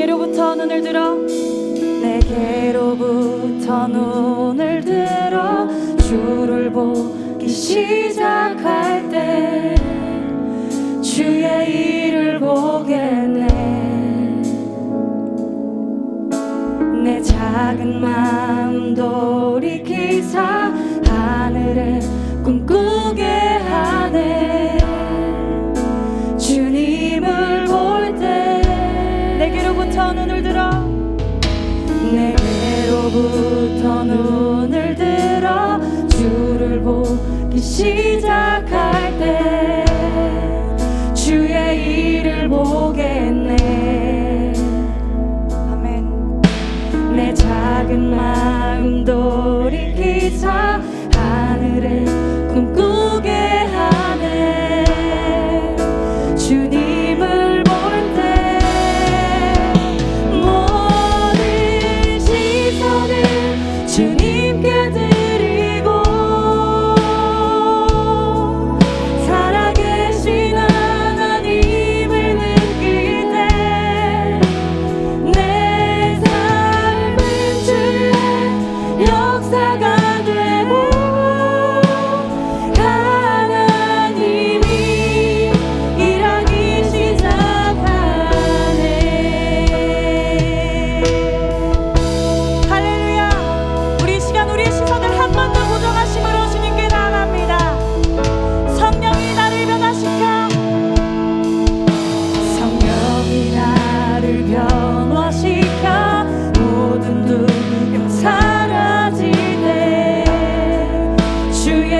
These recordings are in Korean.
내게로부터 눈을 들어 내게로부터 눈을 들어 주를 보기 시작할 때 주의 일을 보겠네. 내 작은 마음 돌이키사 하늘에 꿈꾸게 하네. 주님을 볼 때 내게로부터 눈을 들어 내게로부터 눈을 들어 주를 보기 시작할 때 주의 일을 보겠네. 아멘. 내 작은 마음 돌이키사 하늘에 꿈꾸게 하네. 주님을 볼 때 모든 시선을 주님께 드리고 살아계신 하나님을 느낄 때 내 삶은 주의 역사가 되고 하나님이 일하기 시작하네. 할렐루야. 우리 시간 우리의 시선을 한 번 더 고정하심으로 주님께 나아갑니다. 성령이 나를 변화시켜 성령이 나를 변화시켜 모든 두려움 사라지네. 주의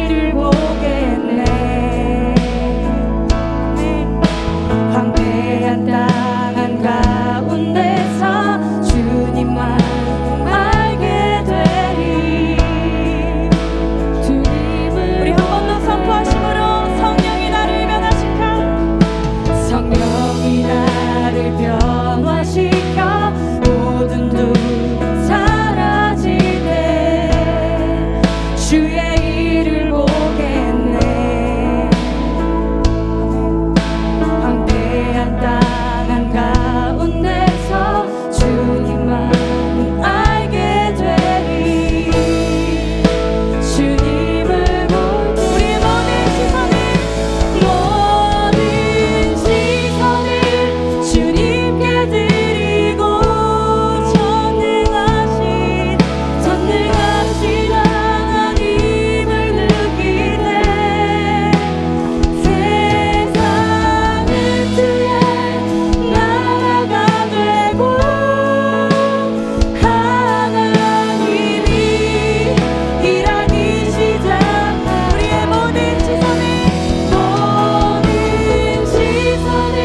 일을 보겠네. 황폐한 땅 한가운데서 주님만 알게 되리. 주님을 우리 한 번 더 선포하심으로 성령이 나를 변화시켜 성령이 나를 변화시켜 모든 두려움 사라지네. 주의 일을 보겠네. 황폐한 땅 한가운데서 주님만 알게 되리. 주님을 볼 때 우리의 모든 시선을 주님께 드리고 전능하신 하나님을 느낄 때 세상은 주의 나라가 되고 하나님이 일하기 시작. 우리의 모든 시선을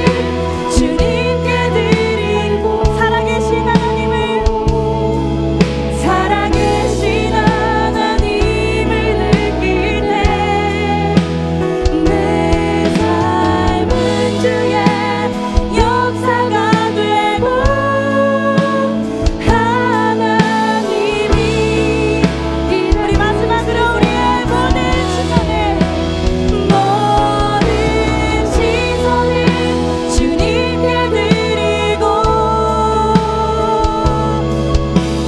주님께 드리고 살아계신 하나님을 느낄 때 내 삶은 주의 역사가 되고 하나님이 우리 마지막으로 우리의 모든 시선을 주님께 드리고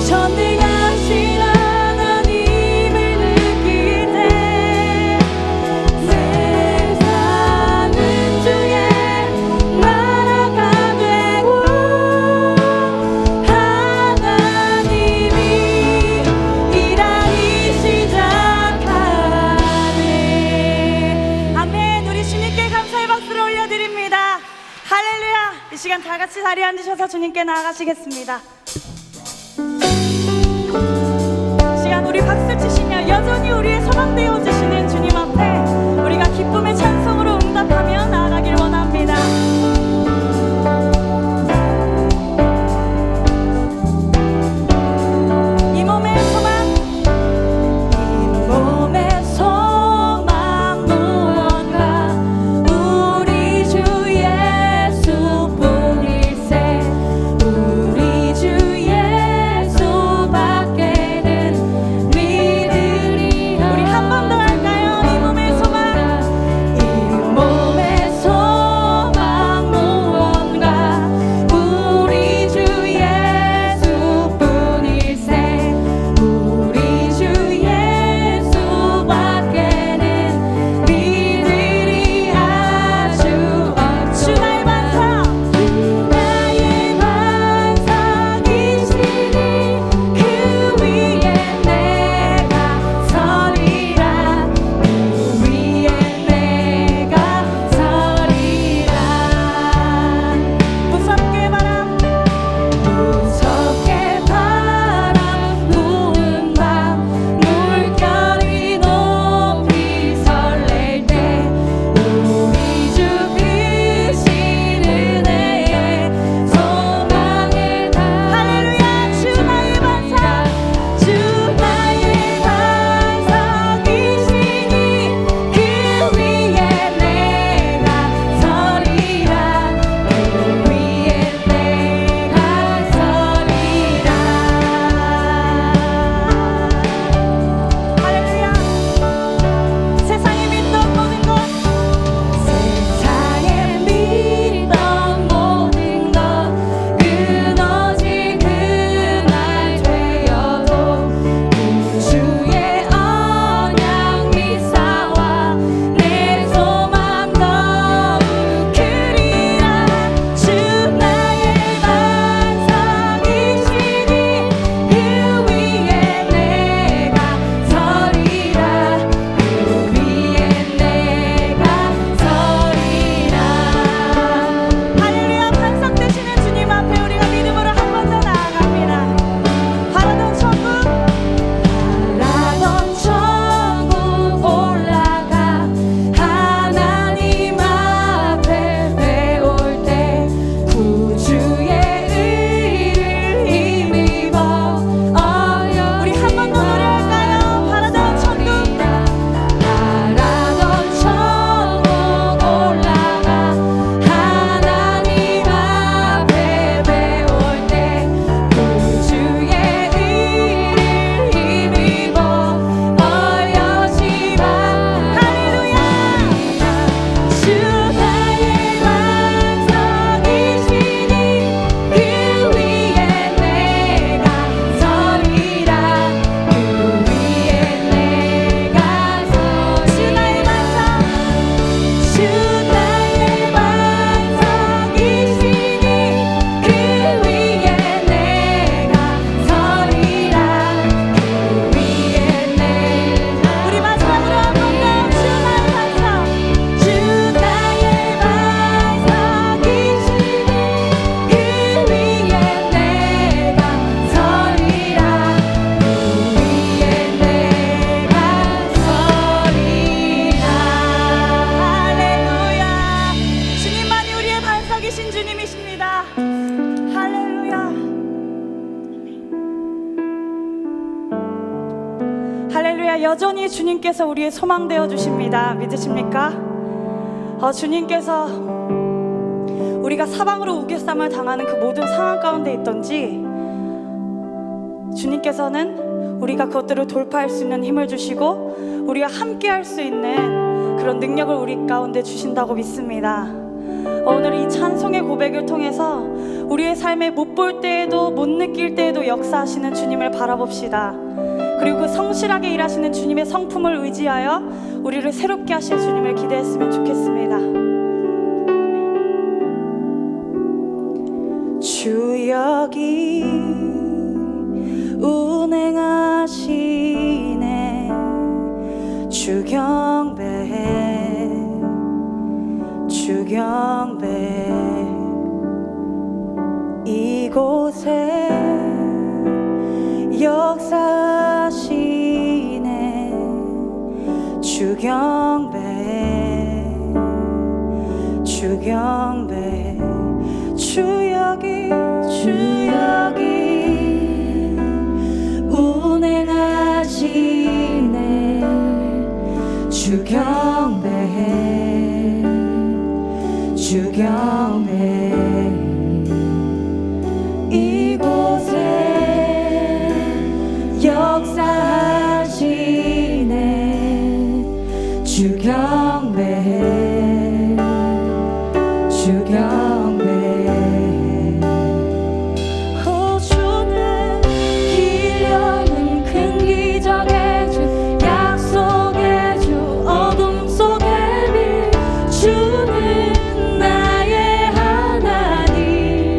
전능하신 하나님을 느낄 때 세상은 주의 나라가 되고 하나님이 일하기 시작하네. 아멘. 우리 주님께 감사의 박수를 올려드립니다. 할렐루야. 이 시간 다 같이 자리에 앉으셔서 주님께 나아가시겠습니다. 이 시간 우리 박수 치시며 여전히 우리의 소망되어 주시는 주님 앞에 우리가 기쁨의 찬송으로 응답하며 나아가길 원합니다. 이 몸의 소망 무언가 우리 주 예수뿐일세. 우리 주 예수밖에는 믿으리. 우리 한 번 더 할까요? 이 몸의 소망 되신 주님이십니다. 할렐루야. 할렐루야. 여전히 주님께서 우리의 소망 되어 주십니다. 믿으십니까? 주님께서 우리가 사방으로 우겨쌈을 당하는 그 모든 상황 가운데 있던지 주님께서는 우리가 그것들을 돌파할 수 있는 힘을 주시고 우리가 함께 할 수 있는 그런 능력을 우리 가운데 주신다고 믿습니다. 오늘 이 찬송의 고백을 통해서 우리의 삶에 못 볼 때에도 못 느낄 때에도 역사하시는 주님을 바라봅시다. 그리고 그 성실하게 일하시는 주님의 성품을 의지하여 우리를 새롭게 하실 주님을 기대했으면 좋겠습니다. 주 여기 운행하시네. 주 경배해, 주 경배해. 이곳에 역사하시네. 주 경배해, 주 경배해. 주 여기, 주 여기 운행하시네. 주 경배해, 주 경배해. 이곳에 역사하시네. 주 경배해, 주 경배해. 주는 기려는 큰 기적의 주, 약속의 주, 어둠 속의 빛. 주는 나의 하나님.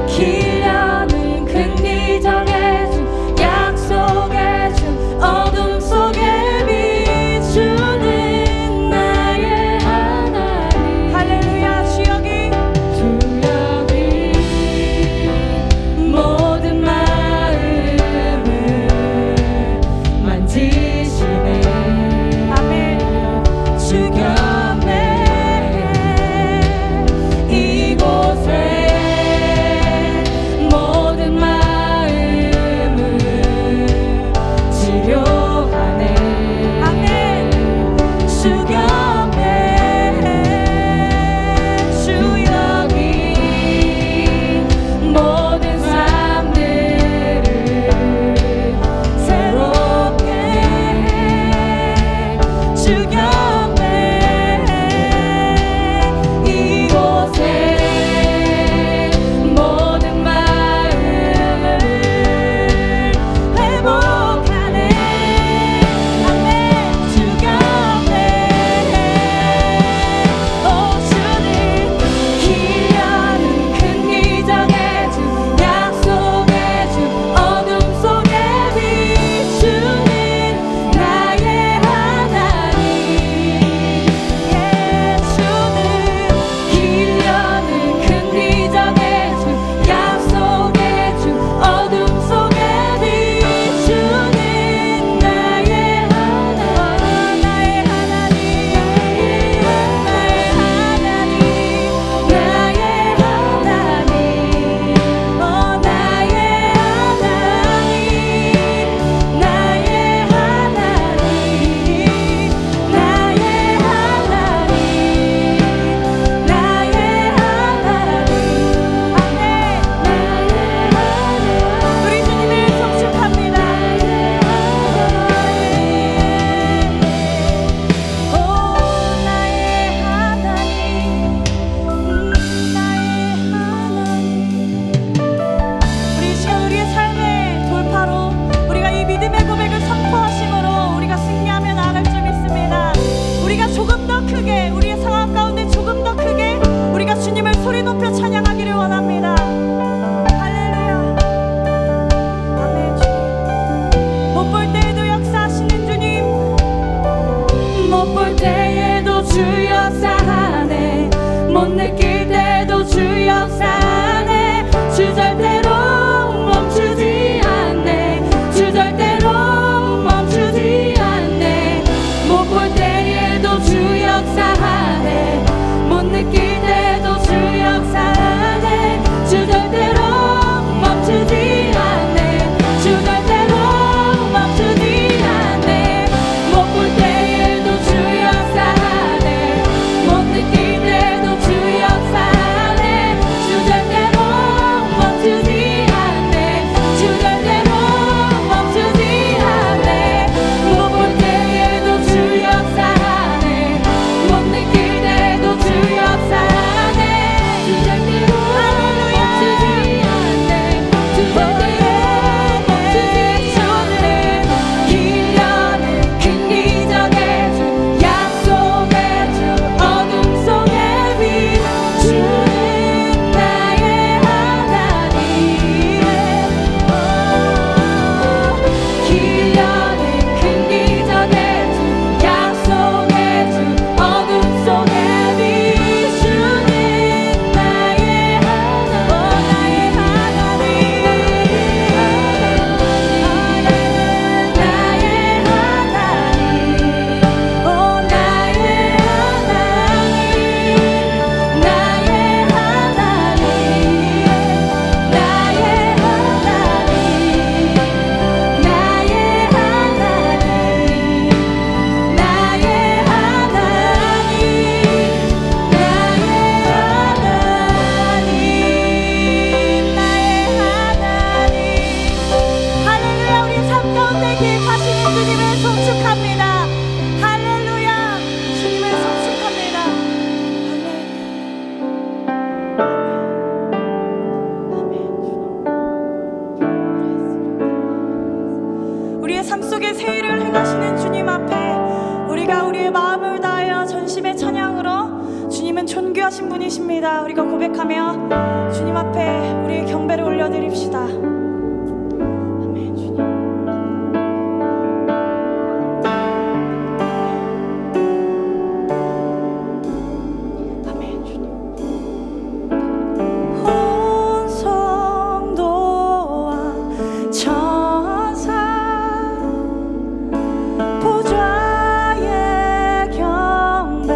기려는 큰 기적의 주, 약속의 주, 어둠 속의 빛. 주는 나의 하나님. 할렐루야. 주 여기, 주 여기 모든 마음을 만지시네. 아멘. 주 경배해. 이곳에 모든 마음을 치료하네. 아멘. 주 경배해. 주 여기 모든 삶들을 새롭게 해. 주 경배해. 이곳에 모든 마음을 회복하네. 아멘. 주 경배해. 오 주님 기려는 큰 기적의 주, 약속의 주, 어둠 속의 빛. 주는 나의 하나님. 주는 기려는 큰 기적의 주, 약속의 주, 어둠 속의 빛. 주는 나의 하나님. 나의 하나님. 나의 하나님. 나의 하나님. 나의 하나님. 나의 하나님. 나의 하나님. 아멘. 우리 주님을 송축합니다. 오 나의 하나님, 나의 하나님. 우리 이 시간 우리의 삶의 돌파로 우리가 이 믿음의 고백을 선포하심으로 우리가 승리하며 나아갈 줄 믿습니다. 우리가 조금 더 크게, 우리의 상황 가운데 조금 더 크게 우리가 주님을 소리 높여 찬양하기를 원합니다. 할렐루야. 아멘. 주님 못 볼 때에도 역사하시는 주님, 못 볼 때에도 주 역사하네. 못 느낄 때도 주 역사하네. 주 절대로 멈추지 않네. 주 절대로 멈추지 않네. 못 볼 때에도 주 역사하네. 주님은 존귀하신 분이십니다. 우리가 고백하며 주님 앞에 우리의 경배를 올려드립시다. 아멘. 주님. 아멘. 주님. 온 성도와 천사 보좌의 경배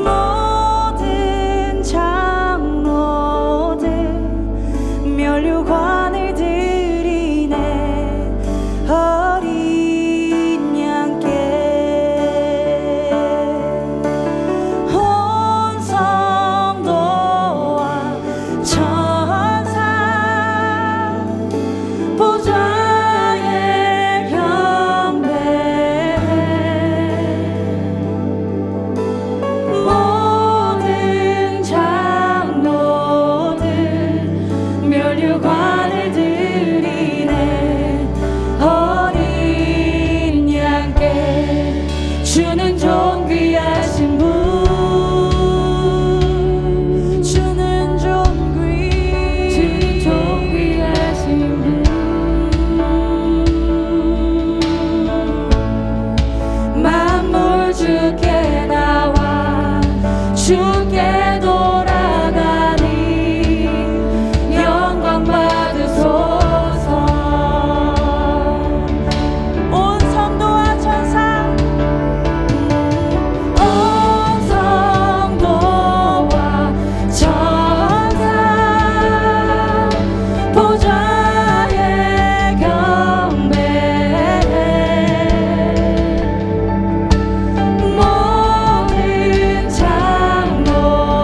모든 장로들 면류관을 드리네 어린 양께 온 성도와 천사 보좌의 경배 모든 장로들 면류관을 드리네 어린 양께 주는 존귀하신 분 주는 존귀하신 분 만물 주께 나와 주께 돌아가니 영광 받으소서 온 성도와 천사 온 성도와 천사 보좌의 경배 모든 장로들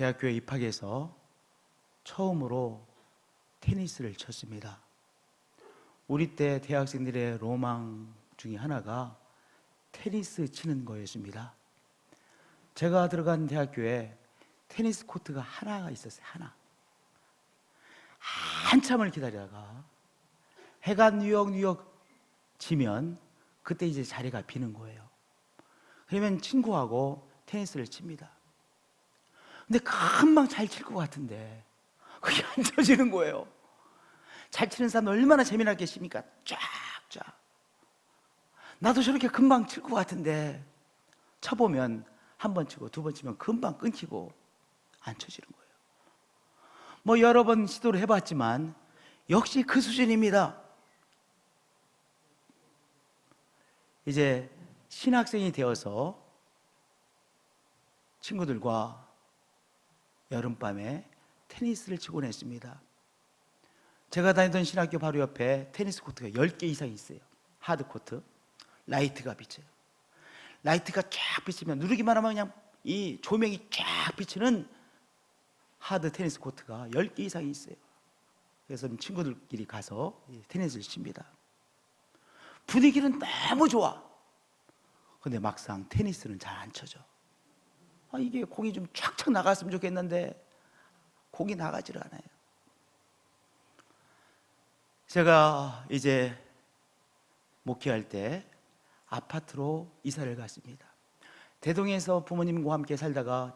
대학교에 입학해서 처음으로 테니스를 쳤습니다. 우리 때 대학생들의 로망 중에 하나가 테니스 치는 거였습니다. 제가 들어간 대학교에 테니스 코트가 하나가 있었어요. 하나. 한참을 기다리다가 해가 뉴욕 지면 그때 이제 자리가 비는 거예요. 그러면 친구하고 테니스를 칩니다. 근데 금방 잘 칠 것 같은데 그게 안 쳐지는 거예요. 잘 치는 사람 얼마나 재미나게 칩니까? 쫙쫙. 나도 저렇게 금방 칠 것 같은데 쳐보면 한 번 치고 두 번 치면 금방 끊기고 안 쳐지는 거예요. 뭐 여러 번 시도를 해봤지만 역시 그 수준입니다. 이제 신학생이 되어서 친구들과 여름밤에 테니스를 치곤 했습니다. 제가 다니던 신학교 바로 옆에 테니스 코트가 10개 이상 있어요. 하드 코트, 라이트가 비쳐요. 라이트가 쫙 비치면 누르기만 하면 그냥 이 조명이 쫙 비치는 하드 테니스 코트가 10개 이상이 있어요. 그래서 친구들끼리 가서 테니스를 칩니다. 분위기는 너무 좋아. 근데 막상 테니스는 잘 안 쳐져. 이게 공이 좀 촥촥 나갔으면 좋겠는데 공이 나가지를 않아요. 제가 이제 목회할 때 아파트로 이사를 갔습니다. 대동에서 부모님과 함께 살다가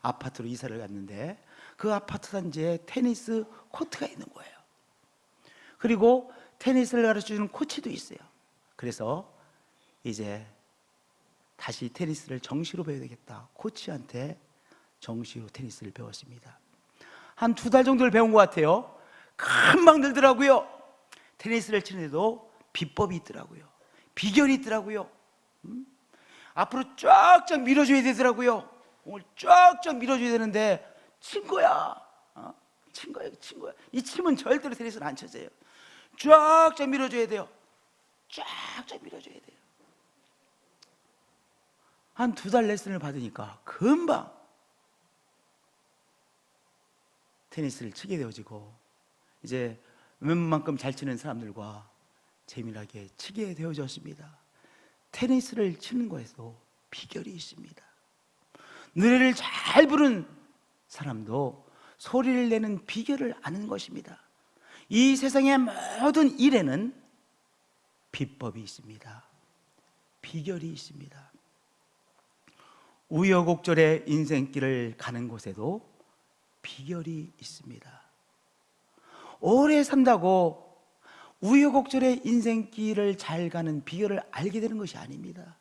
아파트로 이사를 갔는데 그 아파트 단지에 테니스 코트가 있는 거예요. 그리고 테니스를 가르쳐주는 코치도 있어요. 그래서 이제 다시 테니스를 정시로 배워야 되겠다. 코치한테 정시로 테니스를 배웠습니다. 한 2달 정도를 배운 것 같아요. 금방 늘더라고요. 테니스를 치는데도 비법이 있더라고요. 비결이 있더라고요. 앞으로 쫙쫙 밀어줘야 되더라고요. 공을 쫙쫙 밀어줘야 되는데 친 거야. 친 거야. 이 침은 절대로 테니스는 안 쳐져요. 쫙쫙 밀어줘야 돼요. 쫙쫙 밀어줘야 돼요. 한 2달 레슨을 받으니까 금방 테니스를 치게 되어지고 이제 웬만큼 잘 치는 사람들과 재미나게 치게 되어졌습니다. 테니스를 치는 것에도 비결이 있습니다. 노래를 잘 부르는 사람도 소리를 내는 비결을 아는 것입니다. 이 세상의 모든 일에는 비법이 있습니다. 비결이 있습니다. 우여곡절의 인생길을 가는 곳에도 비결이 있습니다. 오래 산다고 우여곡절의 인생길을 잘 가는 비결을 알게 되는 것이 아닙니다.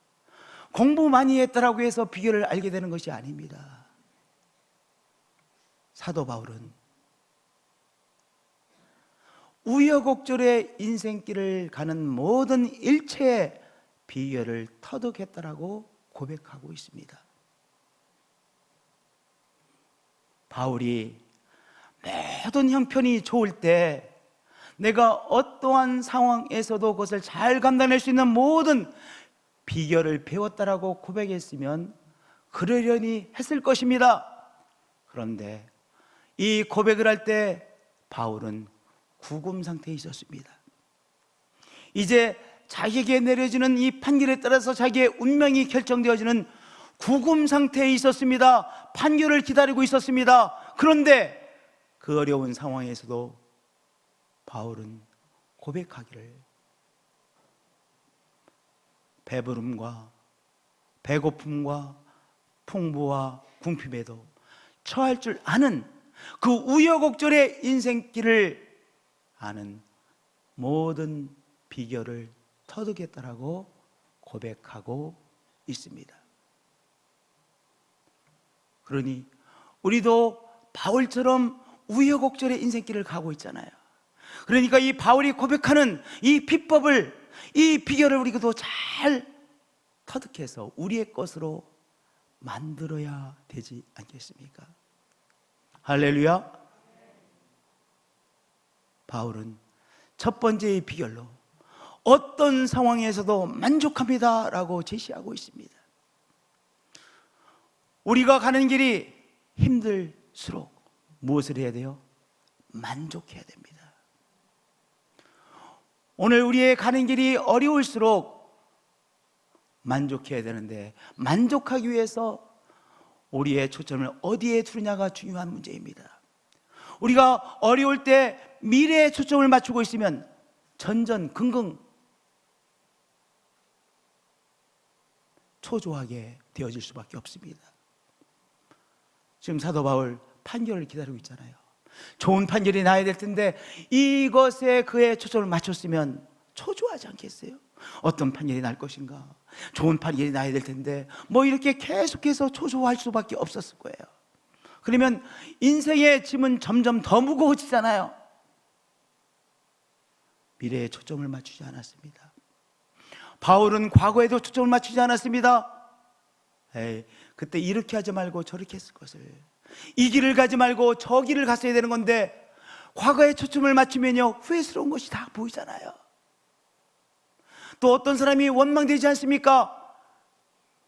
공부 많이 했다라고 해서 비결을 알게 되는 것이 아닙니다. 사도 바울은 우여곡절의 인생길을 가는 모든 일체의 비결을 터득했다라고 고백하고 있습니다. 바울이 모든 형편이 좋을 때 내가 어떠한 상황에서도 그것을 잘 감당할 수 있는 모든 비결을 배웠다라고 고백했으면 그러려니 했을 것입니다. 그런데 이 고백을 할 때 바울은 구금 상태에 있었습니다. 이제 자기에게 내려지는 이 판결에 따라서 자기의 운명이 결정되어지는 구금 상태에 있었습니다. 판결을 기다리고 있었습니다. 그런데 그 어려운 상황에서도 바울은 고백하기를 배부름과 배고픔과 풍부와 궁핍에도 처할 줄 아는 그 우여곡절의 인생길을 아는 모든 비결을 터득했다라고 고백하고 있습니다. 그러니 우리도 바울처럼 우여곡절의 인생길을 가고 있잖아요. 그러니까 이 바울이 고백하는 이 비법을, 이 비결을 우리도 잘 터득해서 우리의 것으로 만들어야 되지 않겠습니까? 할렐루야. 바울은 첫 번째의 비결로 어떤 상황에서도 만족합니다 라고 제시하고 있습니다. 우리가 가는 길이 힘들수록 무엇을 해야 돼요? 만족해야 됩니다. 오늘 우리의 가는 길이 어려울수록 만족해야 되는데, 만족하기 위해서 우리의 초점을 어디에 두느냐가 중요한 문제입니다. 우리가 어려울 때 미래에 초점을 맞추고 있으면 전전긍긍 초조하게 되어질 수밖에 없습니다. 지금 사도 바울 판결을 기다리고 있잖아요. 좋은 판결이 나야 될 텐데 이것에 그의 초점을 맞췄으면 초조하지 않겠어요? 어떤 판결이 날 것인가? 좋은 판결이 나야 될 텐데 뭐 이렇게 계속해서 초조할 수밖에 없었을 거예요. 그러면 인생의 짐은 점점 더 무거워지잖아요. 미래에 초점을 맞추지 않았습니다. 바울은 과거에도 초점을 맞추지 않았습니다. 그때 이렇게 하지 말고 저렇게 했을 것을, 이 길을 가지 말고 저 길을 갔어야 되는 건데 과거에 초점을 맞추면요 후회스러운 것이 다 보이잖아요. 또 어떤 사람이 원망되지 않습니까?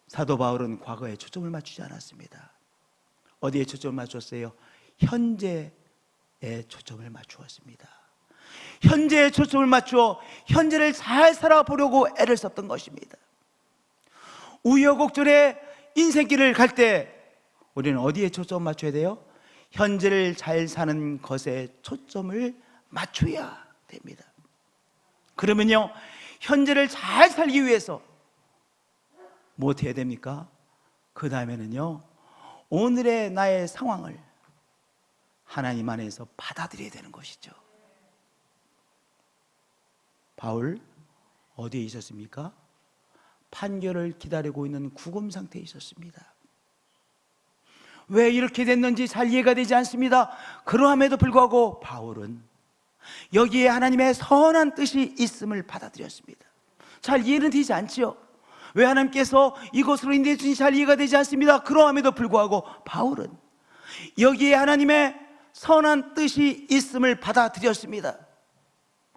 사도 바울은 과거에 초점을 맞추지 않았습니다. 어디에 초점을 맞췄어요? 현재에 초점을 맞추었습니다. 현재에 초점을 맞추어 현재를 잘 살아보려고 애를 썼던 것입니다. 우여곡절의 인생길을 갈 때 우리는 어디에 초점을 맞춰야 돼요? 현재를 잘 사는 것에 초점을 맞춰야 됩니다. 그러면요 현재를 잘 살기 위해서 무엇 해야 됩니까? 그 다음에는요 오늘의 나의 상황을 하나님 안에서 받아들여야 되는 것이죠. 바울 어디에 있었습니까? 판결을 기다리고 있는 구금 상태에 있었습니다. 왜 이렇게 됐는지 잘 이해가 되지 않습니다. 그러함에도 불구하고 바울은 여기에 하나님의 선한 뜻이 있음을 받아들였습니다. 잘 이해는 되지 않지요? 왜 하나님께서 이것으로 인도해 주신지 잘 이해가 되지 않습니다. 그러함에도 불구하고 바울은 여기에 하나님의 선한 뜻이 있음을 받아들였습니다.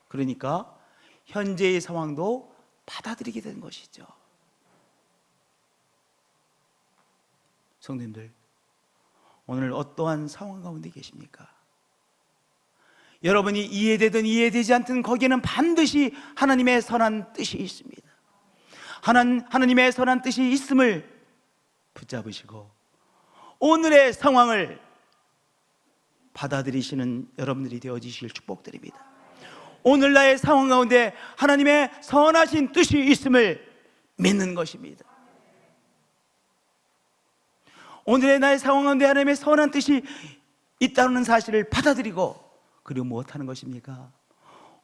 그러니까 현재의 상황도 받아들이게 된 것이죠. 성도님들, 오늘 어떠한 상황 가운데 계십니까? 여러분이 이해되든 이해되지 않든 거기에는 반드시 하나님의 선한 뜻이 있습니다. 하나님의 선한 뜻이 있음을 붙잡으시고 오늘의 상황을 받아들이시는 여러분들이 되어지시길 축복드립니다. 오늘 나의 상황 가운데 하나님의 선하신 뜻이 있음을 믿는 것입니다. 오늘의 나의 상황 가운데 하나님의 선한 뜻이 있다는 사실을 받아들이고, 그리고 무엇하는 것입니까?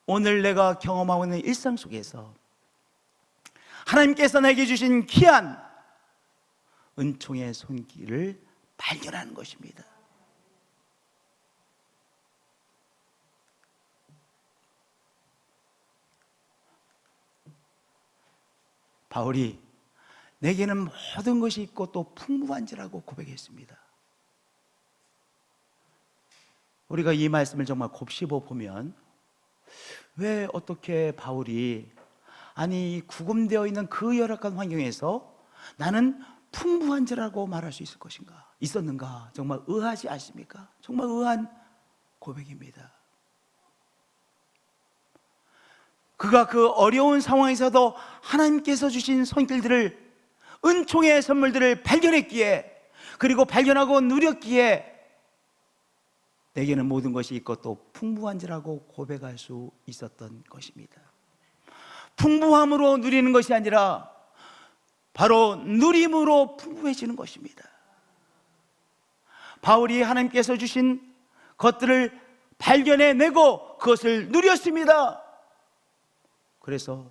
오늘 내가 경험하고 있는 일상 속에서 하나님께서 내게 주신 귀한 은총의 손길을 발견하는 것입니다. 바울이 내게는 모든 것이 있고 또 풍부한지라고 고백했습니다. 우리가 이 말씀을 정말 곱씹어 보면 왜 어떻게 바울이 아니 구금되어 있는 그 열악한 환경에서 나는 풍부한지라고 말할 수 있을 것인가, 있었는가, 정말 의아하지 않습니까? 정말 의아한 고백입니다. 그가 그 어려운 상황에서도 하나님께서 주신 손길들을, 은총의 선물들을 발견했기에, 그리고 발견하고 누렸기에 내게는 모든 것이 있고 또 풍부한지라고 고백할 수 있었던 것입니다. 풍부함으로 누리는 것이 아니라 바로 누림으로 풍부해지는 것입니다. 바울이 하나님께서 주신 것들을 발견해내고 그것을 누렸습니다. 그래서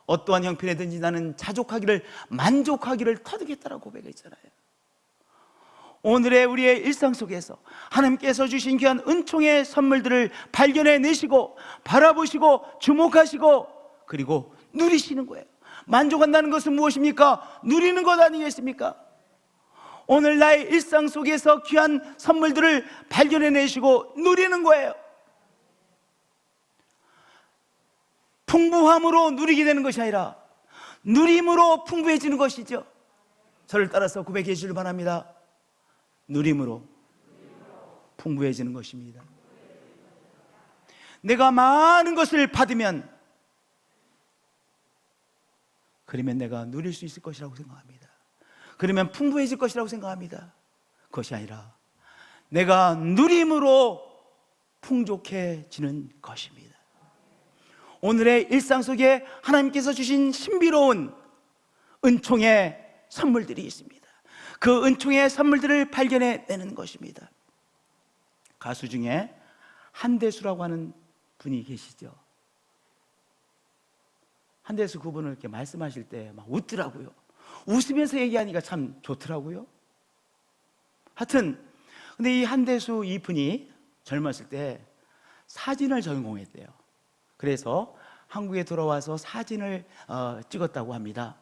어떠한 형편이든지 나는 자족하기를, 만족하기를 터득했다라고 고백했잖아요. 오늘의 우리의 일상 속에서 하나님께서 주신 귀한 은총의 선물들을 발견해내시고 바라보시고 주목하시고 그리고 누리시는 거예요. 만족한다는 것은 무엇입니까? 누리는 것 아니겠습니까? 오늘 나의 일상 속에서 귀한 선물들을 발견해내시고 누리는 거예요. 풍부함으로 누리게 되는 것이 아니라 누림으로 풍부해지는 것이죠. 저를 따라서 고백해 주시길 바랍니다. 누림으로 풍부해지는 것입니다. 내가 많은 것을 받으면, 그러면 내가 누릴 수 있을 것이라고 생각합니다. 그러면 풍부해질 것이라고 생각합니다. 그것이 아니라 내가 누림으로 풍족해지는 것입니다. 오늘의 일상 속에 하나님께서 주신 신비로운 은총의 선물들이 있습니다. 그 은총의 선물들을 발견해내는 것입니다. 가수 중에 한대수라고 하는 분이 계시죠. 한대수 그분을 이렇게 말씀하실 때 막 웃더라고요. 웃으면서 얘기하니까 참 좋더라고요. 하여튼 근데 이 한대수 이분이 젊었을 때 사진을 전공했대요. 그래서 한국에 돌아와서 사진을 찍었다고 합니다.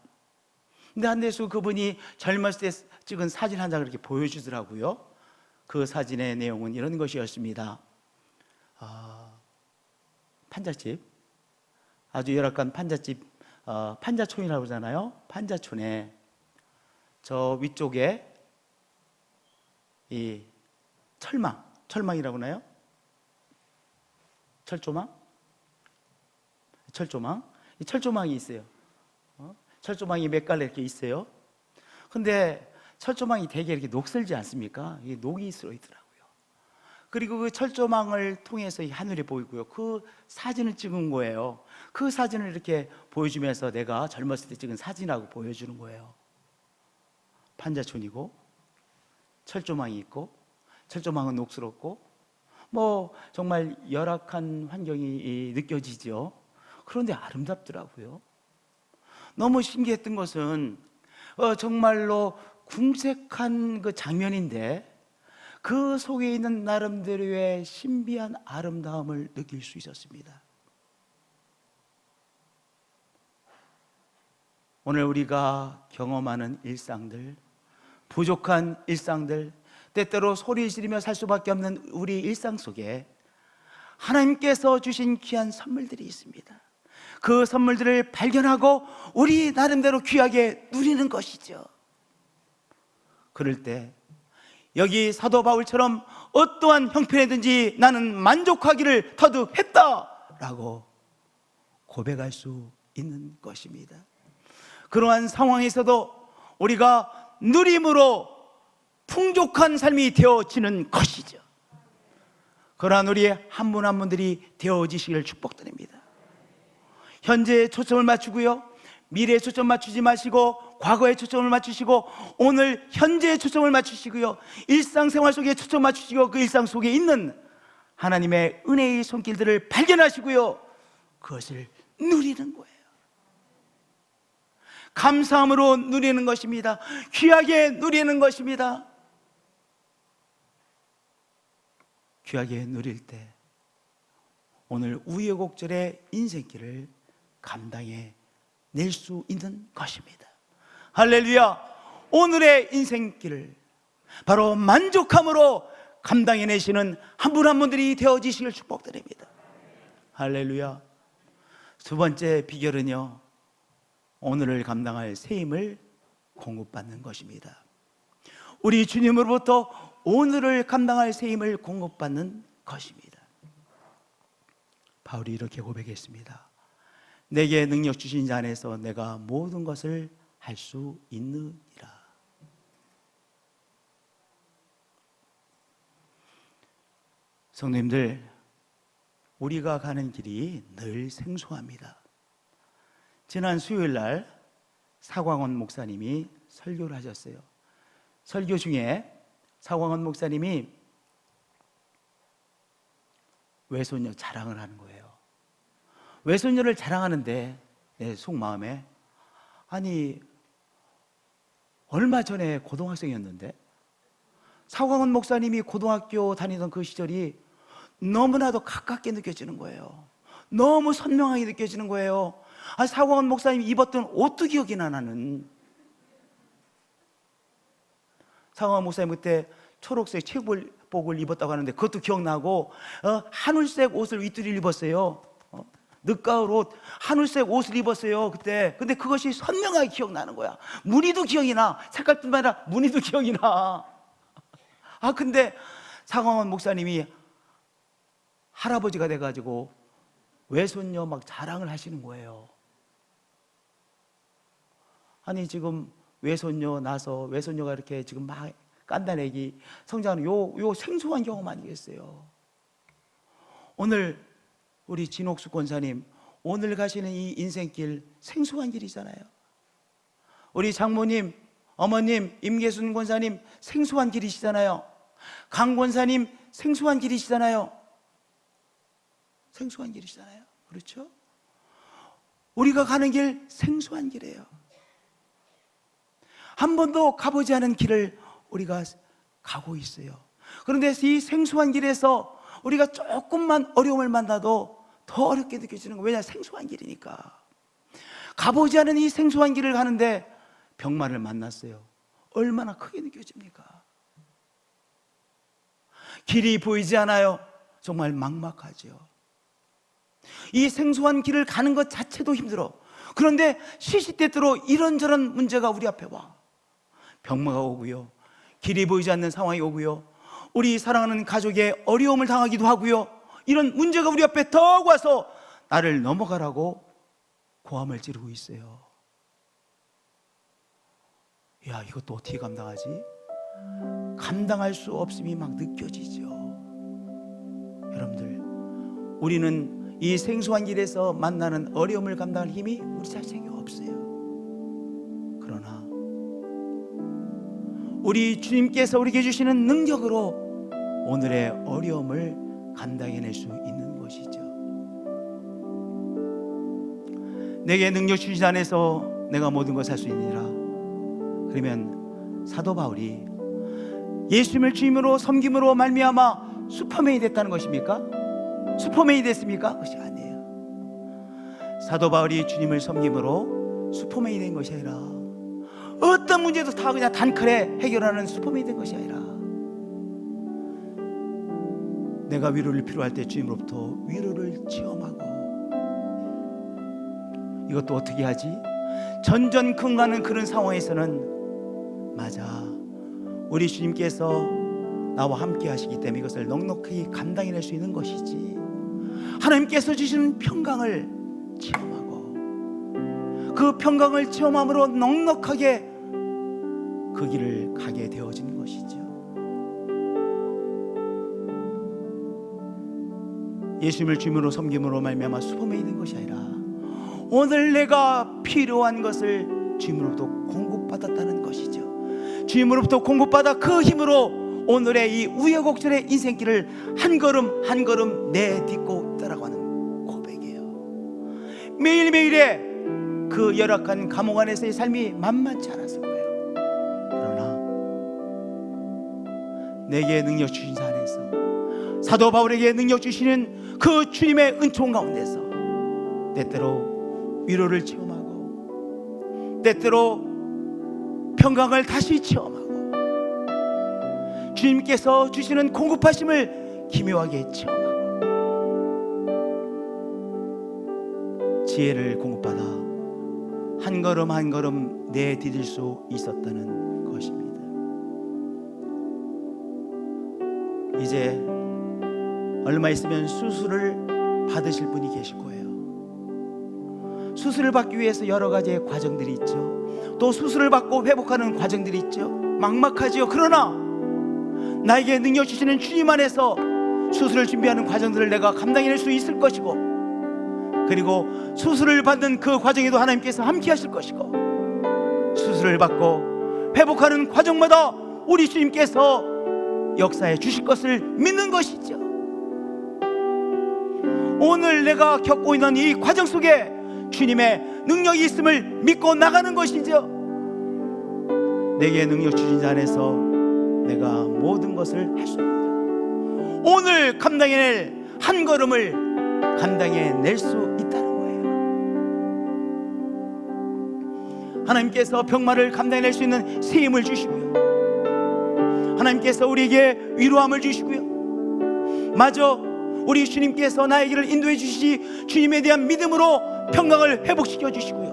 근데 한대수 그분이 젊었을 때 찍은 사진 한 장을 이렇게 보여주더라고요. 그 사진의 내용은 이런 것이었습니다. 판잣집, 아주 열악한 판잣집, 판자촌이라고 그러잖아요. 판자촌에 저 위쪽에 이 철망이라고 하나요? 철조망? 이 철조망이 있어요. 철조망이 몇 갈래 이렇게 있어요. 근데 철조망이 되게 이렇게 녹슬지 않습니까? 이게 녹이 슬어 있더라고요. 그리고 그 철조망을 통해서 이 하늘이 보이고요. 그 사진을 찍은 거예요. 그 사진을 이렇게 보여주면서 내가 젊었을 때 찍은 사진이라고 보여주는 거예요. 판자촌이고 철조망이 있고 철조망은 녹슬었고 뭐 정말 열악한 환경이 느껴지죠. 그런데 아름답더라고요. 너무 신기했던 것은 정말로 궁색한 그 장면인데 그 속에 있는 나름대로의 신비한 아름다움을 느낄 수 있었습니다. 오늘 우리가 경험하는 일상들, 부족한 일상들, 때때로 소리 지르며 살 수밖에 없는 우리 일상 속에 하나님께서 주신 귀한 선물들이 있습니다. 그 선물들을 발견하고 우리 나름대로 귀하게 누리는 것이죠. 그럴 때 여기 사도 바울처럼 어떠한 형편이든지 나는 만족하기를 터득했다라고 고백할 수 있는 것입니다. 그러한 상황에서도 우리가 누림으로 풍족한 삶이 되어지는 것이죠. 그러한 우리 한 분 한 분들이 되어지시기를 축복드립니다. 현재에 초점을 맞추고요, 미래에 초점 맞추지 마시고 과거에 초점을 맞추시고 오늘 현재에 초점을 맞추시고요, 일상생활 속에 초점 맞추시고 그 일상 속에 있는 하나님의 은혜의 손길들을 발견하시고요, 그것을 누리는 거예요. 감사함으로 누리는 것입니다. 귀하게 누리는 것입니다. 귀하게 누릴 때 오늘 우여곡절의 인생길을 감당해 낼 수 있는 것입니다. 할렐루야. 오늘의 인생길을 바로 만족함으로 감당해 내시는 한 분 한 분들이 되어지시길 축복드립니다. 할렐루야. 두 번째 비결은요, 오늘을 감당할 새 힘을 공급받는 것입니다. 우리 주님으로부터 오늘을 감당할 새 힘을 공급받는 것입니다. 바울이 이렇게 고백했습니다. 내게 능력 주신 자 안에서 내가 모든 것을 할 수 있느니라. 성도님들, 우리가 가는 길이 늘 생소합니다. 지난 수요일 날 사광원 목사님이 설교를 하셨어요. 설교 중에 사광원 목사님이 외손녀 자랑을 하는 거예요. 외손녀를 자랑하는데 내 속마음에, 아니 얼마 전에 고등학생이었는데 사광원 목사님이 고등학교 다니던 그 시절이 너무나도 가깝게 느껴지는 거예요. 너무 선명하게 느껴지는 거예요. 아, 사광원 목사님이 입었던 옷도 기억이 나는. 사광원 목사님 그때 초록색 체육복을 입었다고 하는데 그것도 기억나고, 하늘색 옷을 윗두리를 입었어요. 늦가을 옷, 하늘색 옷을 입었어요 그때. 근데 그것이 선명하게 기억나는 거야. 무늬도 기억이 나. 색깔뿐만 아니라 무늬도 기억이 나. 근데 상황원 목사님이 할아버지가 돼가지고 외손녀 막 자랑을 하시는 거예요. 아니 지금 외손녀 나서 외손녀가 이렇게 지금 막 깐다내기 성장하는 요 생소한 경험 아니겠어요? 오늘 우리 진옥수 권사님 오늘 가시는 이 인생길 생소한 길이잖아요. 우리 장모님, 어머님, 임계순 권사님 생소한 길이시잖아요. 강 권사님 생소한 길이시잖아요. 생소한 길이시잖아요. 그렇죠? 우리가 가는 길 생소한 길이에요. 한 번도 가보지 않은 길을 우리가 가고 있어요. 그런데 이 생소한 길에서 우리가 조금만 어려움을 만나도 더 어렵게 느껴지는 거예요. 왜냐? 생소한 길이니까. 가보지 않은 이 생소한 길을 가는데 병마를 만났어요. 얼마나 크게 느껴집니까? 길이 보이지 않아요. 정말 막막하죠. 이 생소한 길을 가는 것 자체도 힘들어. 그런데 시시때때로 이런저런 문제가 우리 앞에 와. 병마가 오고요, 길이 보이지 않는 상황이 오고요, 우리 사랑하는 가족의 어려움을 당하기도 하고요, 이런 문제가 우리 앞에 더 와서 나를 넘어가라고 고함을 지르고 있어요. 야, 이것도 어떻게 감당하지? 감당할 수 없음이 막 느껴지죠. 여러분들, 우리는 이 생소한 길에서 만나는 어려움을 감당할 힘이 우리 자신에게 없어요. 그러나 우리 주님께서 우리에게 주시는 능력으로 오늘의 어려움을 감당해낼 수 있는 것이죠. 내게 능력 주신 안에서 내가 모든 것을 할 수 있느니라. 그러면 사도 바울이 예수님을 주님으로 섬김으로 말미암아 슈퍼맨이 됐다는 것입니까? 슈퍼맨이 됐습니까? 그것이 아니에요. 사도 바울이 주님을 섬김으로 슈퍼맨이 된 것이 아니라 어떤 문제도 다 그냥 단칼에 해결하는 슈퍼맨이 된 것이 아니라 내가 위로를 필요할 때 주님으로부터 위로를 체험하고, 이것도 어떻게 하지? 전전긍긍하는 그런 상황에서는 맞아, 우리 주님께서 나와 함께 하시기 때문에 이것을 넉넉히 감당해낼 수 있는 것이지, 하나님께서 주시는 평강을 체험하고 그 평강을 체험함으로 넉넉하게 그 길을 가게 되어진 것이죠. 예수님을 주님으로 섬김으로 말미암아 슈퍼맨이 된 것이 아니라 오늘 내가 필요한 것을 주님으로부터 공급받았다는 것이죠. 주님으로부터 공급받아 그 힘으로 오늘의 이 우여곡절의 인생길을 한 걸음 한 걸음 내딛고 따라가는 고백이에요. 매일매일의 그 열악한 감옥 안에서의 삶이 만만치 않았을 거예요. 그러나 내게 능력 주신 자 안에서, 사도 바울에게 능력 주시는 그 주님의 은총 가운데서 때때로 위로를 체험하고 때때로 평강을 다시 체험하고 주님께서 주시는 공급하심을 기묘하게 체험하고 지혜를 공급받아 한 걸음 한 걸음 내디딜 수 있었다는 것입니다. 이제 얼마 있으면 수술을 받으실 분이 계실 거예요. 수술을 받기 위해서 여러 가지의 과정들이 있죠. 또 수술을 받고 회복하는 과정들이 있죠. 막막하지요. 그러나 나에게 능력 주시는 주님 안에서 수술을 준비하는 과정들을 내가 감당해낼 수 있을 것이고, 그리고 수술을 받는 그 과정에도 하나님께서 함께 하실 것이고, 수술을 받고 회복하는 과정마다 우리 주님께서 역사해 주실 것을 믿는 것이죠. 오늘 내가 겪고 있는 이 과정 속에 주님의 능력이 있음을 믿고 나가는 것이죠. 내게 능력 주신 자 안에서 내가 모든 것을 할 수 있다. 오늘 감당해낼 한 걸음을 감당해낼 수 있다는 거예요. 하나님께서 병마를 감당해낼 수 있는 새 힘을 주시고요, 하나님께서 우리에게 위로함을 주시고요, 마저 우리 주님께서 나의 길을 인도해 주시지 주님에 대한 믿음으로 평강을 회복시켜 주시고요,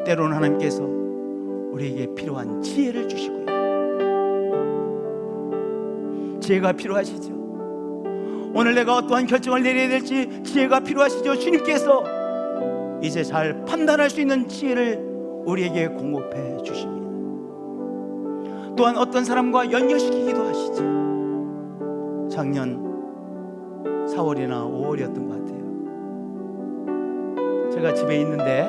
때로는 하나님께서 우리에게 필요한 지혜를 주시고요, 지혜가 필요하시죠. 오늘 내가 어떠한 결정을 내려야 될지 지혜가 필요하시죠. 주님께서 이제 잘 판단할 수 있는 지혜를 우리에게 공급해 주십니다. 또한 어떤 사람과 연결시키기도 하시죠. 작년 4월이나 5월이었던 것 같아요. 제가 집에 있는데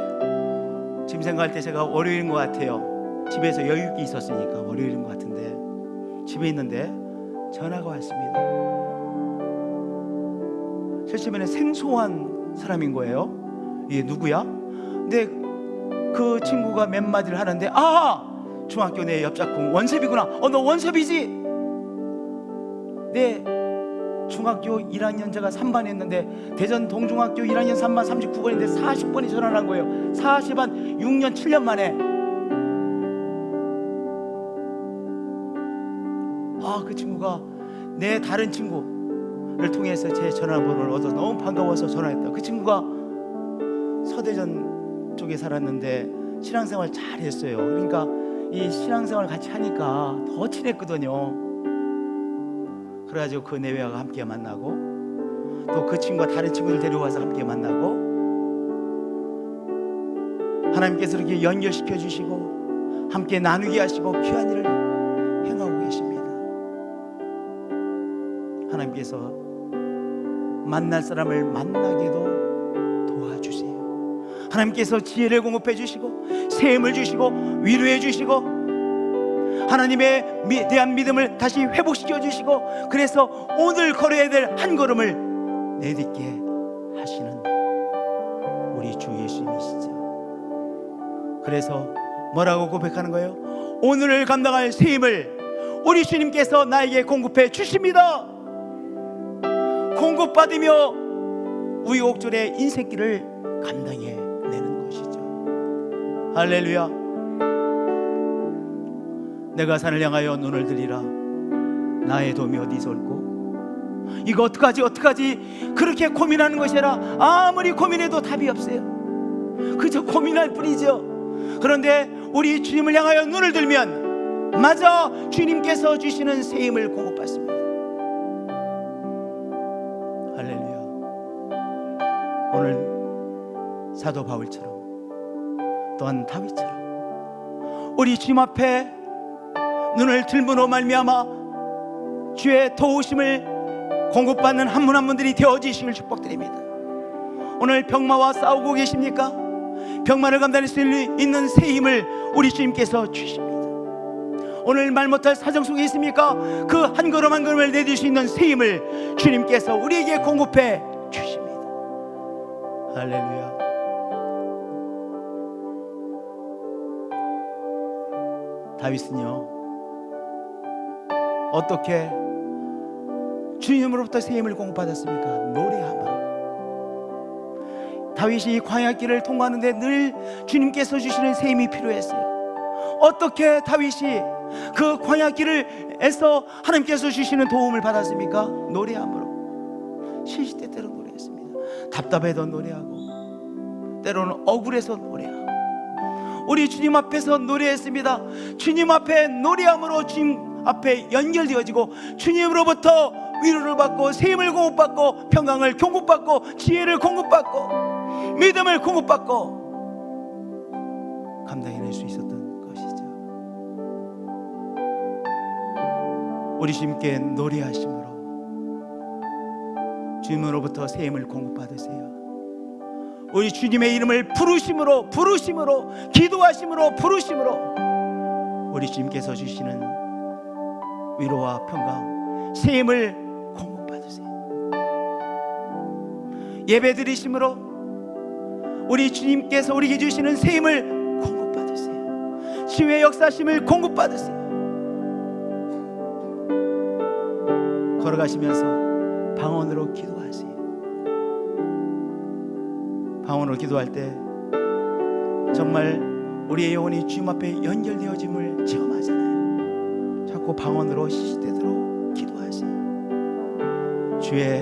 지금 생각할 때 제가 월요일인 것 같아요. 집에서 여유 있게 있었으니까 월요일인 것 같은데 집에 있는데 전화가 왔습니다. 실제로는 생소한 사람인 거예요. 이게 누구야? 근데 그 친구가 몇 마디를 하는데 중학교 내 옆짝꿍 원섭이구나. 너 원섭이지? 네, 중학교 1학년 제가 3반 했는데 대전 동중학교 1학년 3반 39번인데 40번이 전화를 한 거예요. 40반 6년 7년 만에. 그 친구가 내 다른 친구를 통해서 제 전화번호를 얻어서 너무 반가워서 전화했다. 그 친구가 서대전 쪽에 살았는데 신앙생활 잘 했어요. 그러니까 이 신앙생활 같이 하니까 더 친했거든요. 그래가지고 그 내외와 함께 만나고 또 그 친구가 다른 친구들 데려와서 함께 만나고 하나님께서 이렇게 연결시켜 주시고 함께 나누게 하시고 귀한 일을 행하고 계십니다. 하나님께서 만날 사람을 만나게도 도와주세요. 하나님께서 지혜를 공급해 주시고 셈을 주시고 위로해 주시고 하나님에 대한 믿음을 다시 회복시켜 주시고 그래서 오늘 걸어야 될 한 걸음을 내딛게 하시는 우리 주 예수님이시죠. 그래서 뭐라고 고백하는 거예요? 오늘을 감당할 새 힘을 우리 주님께서 나에게 공급해 주십니다. 공급받으며 우여곡절의 인생길을 감당해 내는 것이죠. 할렐루야. 내가 산을 향하여 눈을 들이라. 나의 도움이 어디서 올고? 이거 어떡하지 그렇게 고민하는 것이라. 아무리 고민해도 답이 없어요. 그저 고민할 뿐이죠. 그런데 우리 주님을 향하여 눈을 들면 맞아, 주님께서 주시는 새 힘을 공급받습니다. 할렐루야. 오늘 사도 바울처럼 또한 다윗처럼 우리 주님 앞에 눈을 들므로 말미암아 주의 도우심을 공급받는 한 분 한 분들이 되어지시길 축복드립니다. 오늘 병마와 싸우고 계십니까? 병마를 감당할 수 있는 새 힘을 우리 주님께서 주십니다. 오늘 말 못할 사정 속에 있습니까? 그 한 걸음 한 걸음을 내딜 수 있는 새 힘을 주님께서 우리에게 공급해 주십니다. 할렐루야. 다윗은요, 어떻게 주님으로부터 새 힘을 공급받았습니까? 노래함으로. 다윗이 광야길을 통과하는데 늘 주님께서 주시는 새 힘이 필요했어요. 어떻게 다윗이 그 광야길에서 하나님께서 주시는 도움을 받았습니까? 노래함으로. 시시때때로 노래했습니다. 답답해도 노래하고 때로는 억울해서 노래하고 우리 주님 앞에서 노래했습니다. 주님 앞에 노래함으로 주님 앞에 연결되어지고 주님으로부터 위로를 받고 새 힘을 공급받고 평강을 공급받고 지혜를 공급받고 믿음을 공급받고 감당해낼 수 있었던 것이죠. 우리 주님께 노래하심으로 주님으로부터 새 힘을 공급받으세요. 우리 주님의 이름을 부르심으로 기도하심으로 부르심으로 우리 주님께서 주시는 위로와 평강 새 힘을 공급받으세요. 예배 드리심으로 우리 주님께서 우리에게 주시는 새 힘을 공급받으세요. 치유의 역사심을 공급받으세요. 걸어가시면서 방언으로 기도하세요. 방언으로 기도할 때 정말 우리의 영혼이 주님 앞에 연결되어짐을 체험하잖아요. 자꾸 방언으로 시시때때로 기도하세요. 주의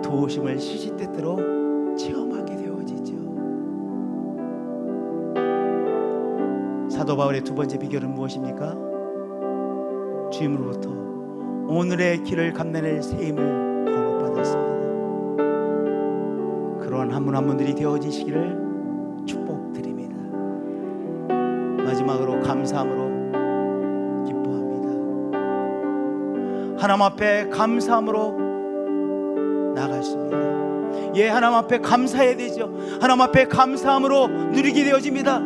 도우심을 시시때때로 체험하게 되어지죠. 사도 바울의 두 번째 비결은 무엇입니까? 주님으로부터 오늘의 길을 감당할 새 힘을 공급받았습니다. 그런 한 분 한 분들이 되어지시기를 축복드립니다. 마지막으로 감사함으로 기뻐합니다. 하나님 앞에 감사함으로 나갔습니다. 예, 하나님 앞에 감사해야 되죠. 하나님 앞에 감사함으로 누리게 되어집니다.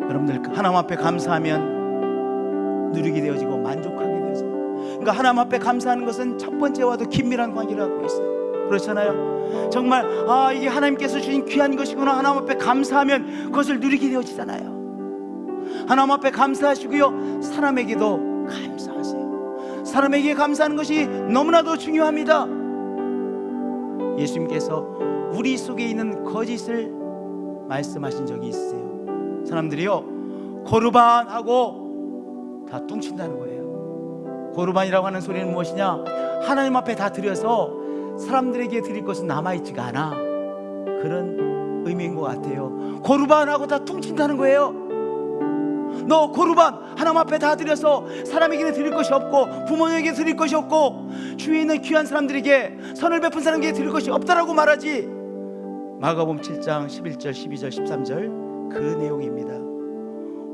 여러분들 하나님 앞에 감사하면 누리게 되어지고 만족하게 되어져요. 그러니까 하나님 앞에 감사하는 것은 첫 번째와도 긴밀한 관계를 갖고 있어요. 그렇잖아요. 정말 이게 하나님께서 주신 귀한 것이구나. 하나님 앞에 감사하면 그것을 누리게 되어지잖아요. 하나님 앞에 감사하시고요, 사람에게도 감사하세요. 사람에게 감사하는 것이 너무나도 중요합니다. 예수님께서 우리 속에 있는 거짓을 말씀하신 적이 있어요. 사람들이요, 고르반하고 다 뚱친다는 거예요. 고르반이라고 하는 소리는 무엇이냐? 하나님 앞에 다 드려서 사람들에게 드릴 것은 남아있지가 않아, 그런 의미인 것 같아요. 고르반하고 다 뚱친다는 거예요. 너 고르반 하나님 앞에 다 드려서 사람에게는 드릴 것이 없고, 부모에게 드릴 것이 없고, 주위에 있는 귀한 사람들에게, 선을 베푼 사람에게 드릴 것이 없다라고 말하지. 마가복음 7장 11절 12절 13절 그 내용입니다.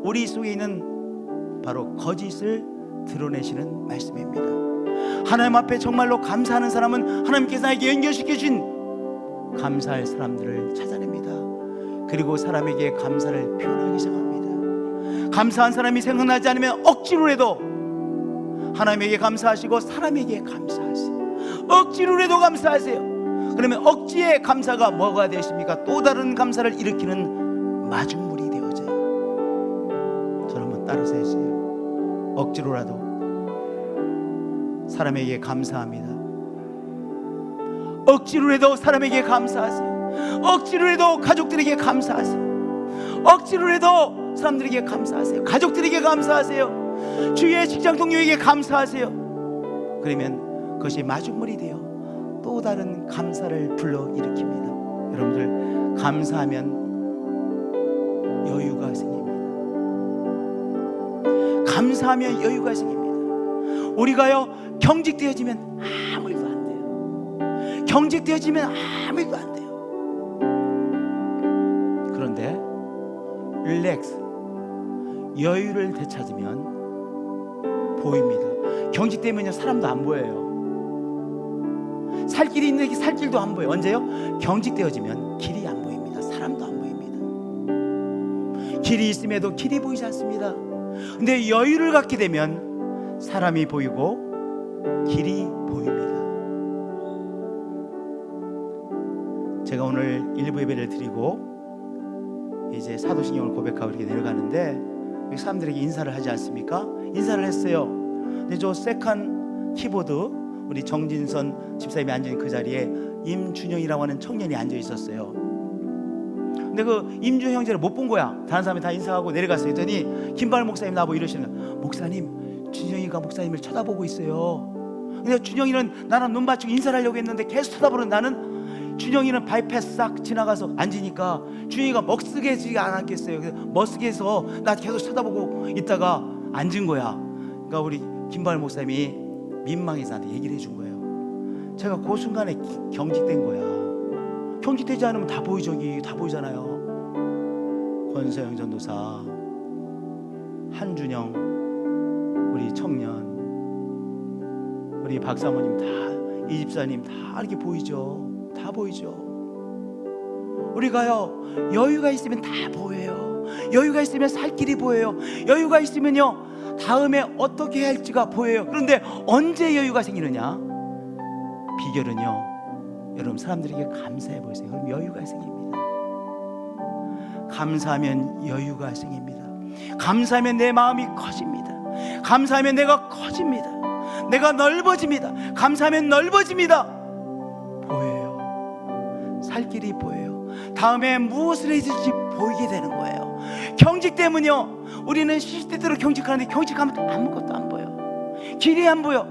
우리 속에 있는 바로 거짓을 드러내시는 말씀입니다. 하나님 앞에 정말로 감사하는 사람은 하나님께서 나에게 연결시켜 주신 감사할 사람들을 찾아냅니다. 그리고 사람에게 감사를 표현하기 시작합니다. 감사한 사람이 생각나지 않으면 억지로라도 하나님에게 감사하시고 사람에게 감사하세요. 억지로라도 감사하세요. 그러면 억지의 감사가 뭐가 되십니까? 또 다른 감사를 일으키는 마중물이 되어져요. 저를 한번 따라서 해주세요. 억지로라도 사람에게 감사합니다. 억지로라도 사람에게 감사하세요. 억지로라도 가족들에게 감사하세요. 억지로라도 사람들에게 감사하세요. 가족들에게 감사하세요. 주위의 직장 동료에게 감사하세요. 그러면 그것이 마중물이 되어 또 다른 감사를 불러일으킵니다. 여러분들, 감사하면 여유가 생깁니다. 감사하면 여유가 생깁니다. 우리가요, 경직되어지면 아무 일도 안 돼요. 경직되어지면 아무 일도 안 돼요. 그런데 릴렉스, 여유를 되찾으면 보입니다. 경직되면요, 사람도 안 보여요. 살 길이 있는데 살 길도 안 보여요. 언제요? 경직되어지면 길이 안 보입니다. 사람도 안 보입니다. 길이 있음에도 길이 보이지 않습니다. 근데 여유를 갖게 되면 사람이 보이고 길이 보입니다. 제가 오늘 일부 예배를 드리고 이제 사도신경을 고백하고 이렇게 내려가는데 사람들에게 인사를 하지 않습니까? 인사를 했어요. 근데 저 세컨 키보드 우리 정진선 집사님이 앉은 그 자리에 임준영이라고 하는 청년이 앉아 있었어요. 근데 그 임준영 형제를 못 본 거야. 다른 사람이 다 인사하고 내려갔어요. 그랬더니 김발 목사님 나보고 이러시는 거야. 목사님, 준영이가 목사님을 쳐다보고 있어요. 근데 준영이는 나랑 눈 맞추고 인사를 하려고 했는데 계속 쳐다보는 나는, 준영이는 바이패스 싹 지나가서 앉으니까 준영이가 먹쓰게지가 않았겠어요. 그래서 멋쓰게해서 나 계속 쳐다보고 있다가 앉은 거야. 그러니까 우리 김발 목사님이 민망해서 나한테 얘기를 해준 거예요. 제가 그 순간에 경직된 거야. 경직되지 않으면 다 보이죠. 다 보이잖아요. 권서영 전도사, 한준영 우리 청년, 우리 박사모님 다, 이 집사님 다 이렇게 보이죠. 다 보이죠. 우리가요, 여유가 있으면 다 보여요. 여유가 있으면 살 길이 보여요. 여유가 있으면요, 다음에 어떻게 해야 할지가 보여요. 그런데 언제 여유가 생기느냐? 비결은요, 여러분 사람들에게 감사해 보세요. 그럼 여유가 생깁니다. 감사하면 여유가 생깁니다. 감사하면 내 마음이 커집니다. 감사하면 내가 커집니다. 내가 넓어집니다. 감사하면 넓어집니다. 보여요. 살 길이 보여요. 다음에 무엇을 해줄지 보이게 되는 거예요. 경직 때문에요, 우리는 시시때때로 경직하는데 경직하면 아무것도 안 보여. 길이 안 보여.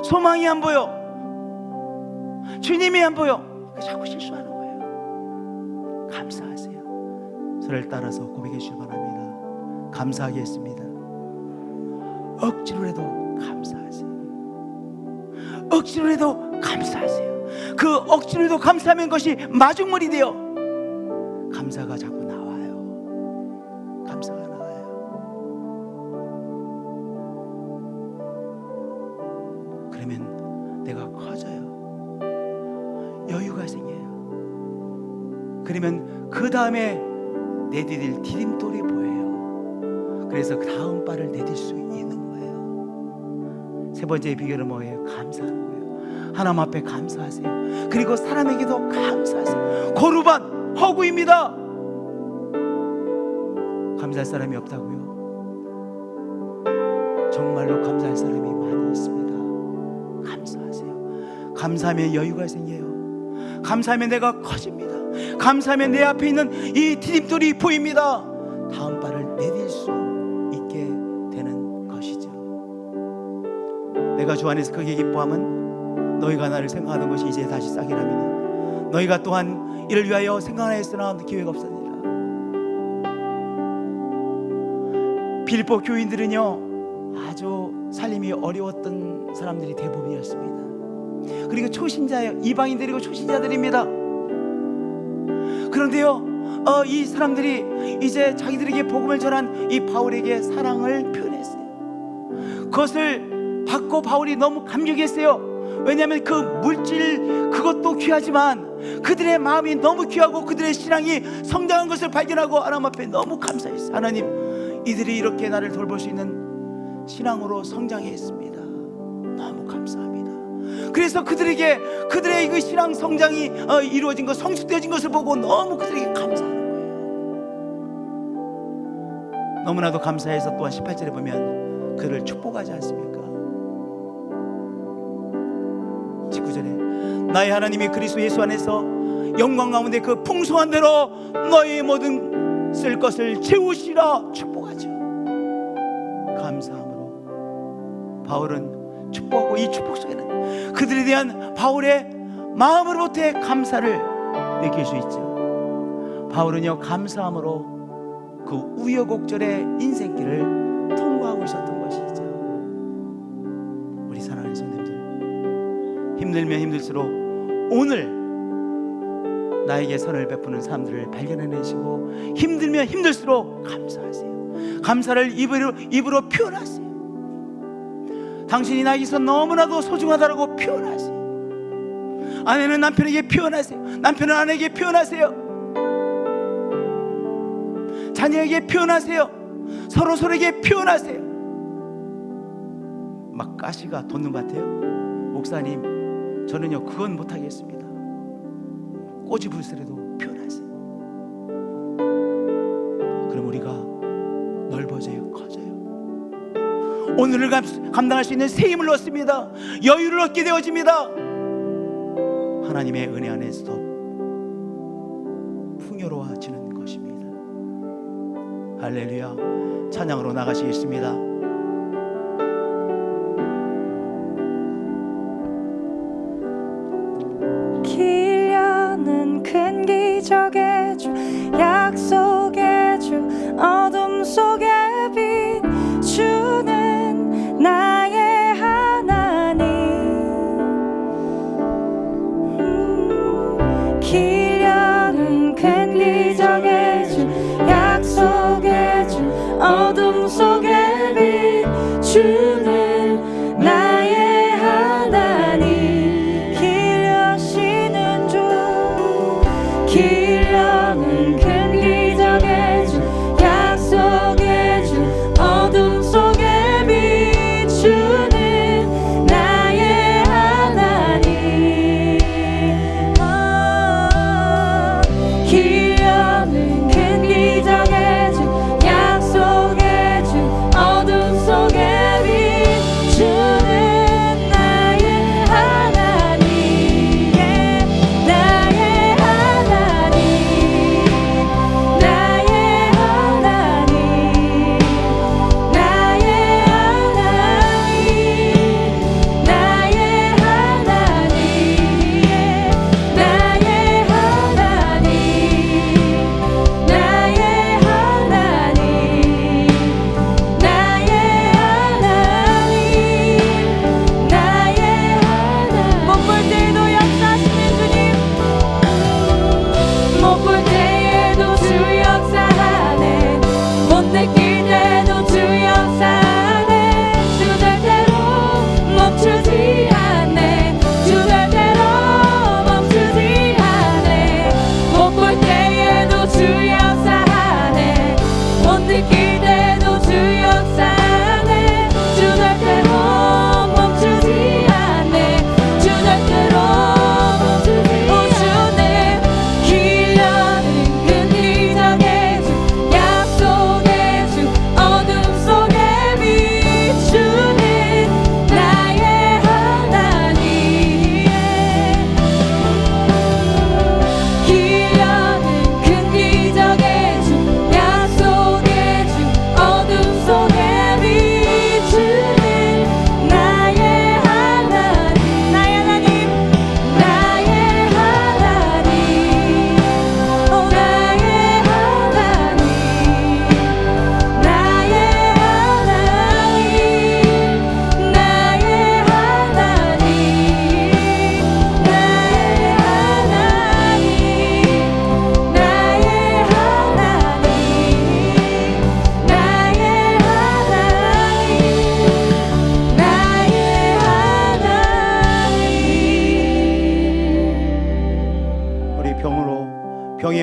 소망이 안 보여. 주님이 안 보여. 자꾸 실수하는 거예요. 감사하세요. 저를 따라서 고백해 주시기 바랍니다. 감사하겠습니다. 억지로라도 감사하세요. 억지로라도 감사하세요. 그 억지로라도 감사하면 것이 마중물이 되어 감사가 자꾸 나와요. 감사가 나와요. 그러면 내가 커져요. 여유가 생겨요. 그러면 그 다음에 내디딜 디딤돌이 보여요. 그래서 그 다음 발을 내딜 수 있는 거예요. 세 번째 비결은 뭐예요? 감사하는 거예요. 하나님 앞에 감사하세요. 그리고 사람에게도 감사하세요. 거루반 허구입니다. 감사할 사람이 없다고요? 정말로 감사할 사람이 많이 있습니다. 감사하세요. 감사하면 여유가 생겨요. 감사하면 내가 커집니다. 감사하면 내 앞에 있는 이 디딤돌이 보입니다. 다음 발을 내딜 수 있게 되는 것이죠. 내가 주 안에서 크게 기뻐함은 너희가 나를 생각하는 것이 이제 다시 싹이 나미니 너희가 또한 이를 위하여 생각하였으나 기회가 없었느니라. 빌립보 교인들은요 아주 살림이 어려웠던 사람들이 대부분이었습니다. 그리고 초신자예요. 이방인들이고 초신자들입니다. 그런데요 이 사람들이 이제 자기들에게 복음을 전한 이 바울에게 사랑을 표현했어요. 그것을 받고 바울이 너무 감격했어요. 왜냐하면 그 물질 그것도 귀하지만 그들의 마음이 너무 귀하고 그들의 신앙이 성장한 것을 발견하고 하나님 앞에 너무 감사했어요. 하나님, 이들이 이렇게 나를 돌볼 수 있는 신앙으로 성장했습니다. 너무 감사합니다. 그래서 그들에게 그들의 그 신앙 성장이 이루어진 것, 성숙되어진 것을 보고 너무 그들에게 감사하는 거예요. 너무나도 감사해서 또한 18절에 보면 그를 축복하지 않습니까? 19절에 나의 하나님이 그리스도 예수 안에서 영광 가운데 그 풍성한 대로 너희의 모든 쓸 것을 채우시라 축복하죠. 감사함으로 바울은 축복하고 이 축복 속에는 그들에 대한 바울의 마음으로부터의 감사를 느낄 수 있죠. 바울은요 감사함으로 그 우여곡절의 인생길을 통과하고 있었던 것이죠. 우리 사랑하는 성도님들, 힘들면 힘들수록 오늘 나에게 선을 베푸는 사람들을 발견해내시고 힘들면 힘들수록 감사하세요. 감사를 입으로 표현하세요. 당신이 나에게서 너무나도 소중하다고 표현하세요. 아내는 남편에게 표현하세요. 남편은 아내에게 표현하세요. 자녀에게 표현하세요. 서로에게 표현하세요. 막 가시가 돋는 것 같아요. 목사님, 저는요 그건 못하겠습니다. 꼬집을수라도 표현하세요. 그럼 우리가 넓어져요, 커져요. 오늘을 감당할 수 있는 새 힘을 얻습니다. 여유를 얻게 되어집니다. 하나님의 은혜 안에서 풍요로워지는 것입니다. 할렐루야. 찬양으로 나가시겠습니다. 길 여는 큰 기적의 주, 약속의 주, 어둠 속에 비추는 나의 하나님. 길 여는 큰 기적의 주, 약속의 주, 어둠 속에 비추는 나의 하나님. 길 여시는 주, 길 여는 큰 기적의 주, 약속의 주, 어둠 속에 비추는 나의 하나님. 길 여는 큰 기적의 주, 약속의 주, 어둠 속에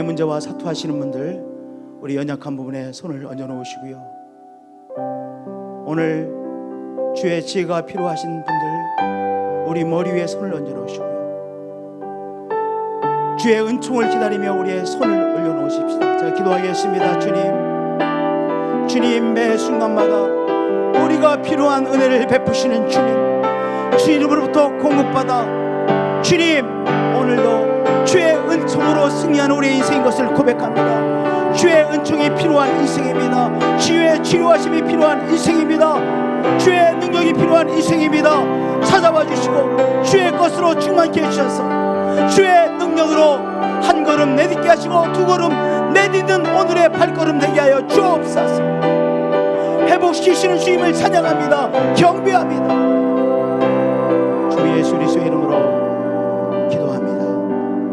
건강의 문제와 사투하시는 분들, 우리 연약한 부분에 손을 얹어 놓으시고요. 오늘 주의 지혜가 필요하신 분들, 우리 머리 위에 손을 얹어 놓으시고요. 주의 은총을 기다리며 우리의 손을 올려 놓으십시다. 제가 기도하겠습니다. 주님, 매 순간마다 우리가 필요한 은혜를 베푸시는 주님으로부터 공급받아 주님, 오늘도 주의 은총으로 승리하는 우리의 인생인 것을 고백합니다. 주의 은총이 필요한 인생입니다. 주의 치료하심이 필요한 인생입니다. 주의 능력이 필요한 인생입니다. 찾아와 주시고 주의 것으로 충만케 해주셔서 주의 능력으로 한 걸음 내딛게 하시고 두 걸음 내딛는 오늘의 발걸음 되게 하여 주옵소서. 회복시키시는 주님을 찬양합니다. 경배합니다. 주 예수 그리스도의 이름으로